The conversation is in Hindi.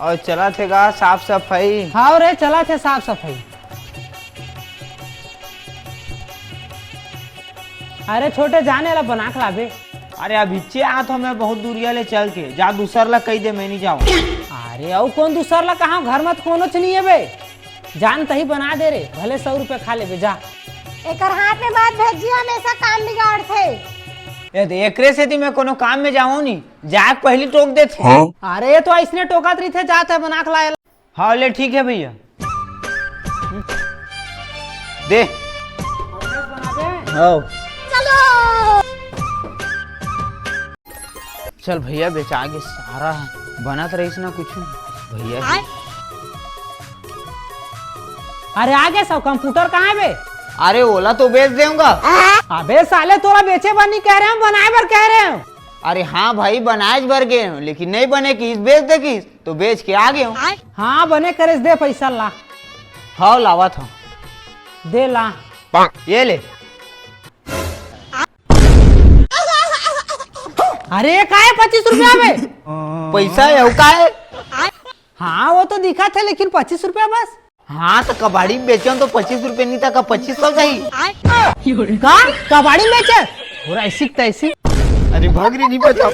और चला थेगा साफ सफाई। हाँ रे चला थे साफ सफाई। अरे छोटे जाने ला बना के लाबे। अरे अब इच्चे आ तो मैं बहुत दूरिया ले चल के जा दूसर ला कही दे मैं नहीं जाऊँ। अरे और कौन दूसर ला कहा घर मत कोनो नहीं है बे। जान तही बना दे रे भले 100 रुपए खा ले बे जा। एकर हाथ में बात भेजी हमेशा काम बिगाड़ थे। एकरे से मैं कोनो काम में जाऊँ नहीं जा पहली टोक दे थे। अरे ये तो ऐसने टोकत रही थे जाते है बना के लाए। हाँ ले ठीक है भैया दे। हाँ चलो चल भैया बेचा के सारा बनत रहीस ना कुछ भैया। अरे आगे सब कंप्यूटर कहाँ है बे। अरे ओला तो बेच देऊंगा। अबे साले तोरा बेचे बर नहीं कह रहे हैं बनाए बर कह रहे हो। अरे हाँ भाई बनाए भर गए हूँ लेकिन नहीं बने किस बेच दे किस तो बेच के आ गए हूँ। हाँ बने करे दे पैसा ला। हाँ लावा था दे ला ये ले। अरे का है 25 रुपया में पैसा है का है। हाँ वो तो दिखा था लेकिन 25 रुपया बस। हाँ तो कबाड़ी बेचे तो 25 रुपए नहीं था 2500 सही। का कबाड़ी बेचे और ऐसी तैसी। अरे भाग रही नहीं बचा।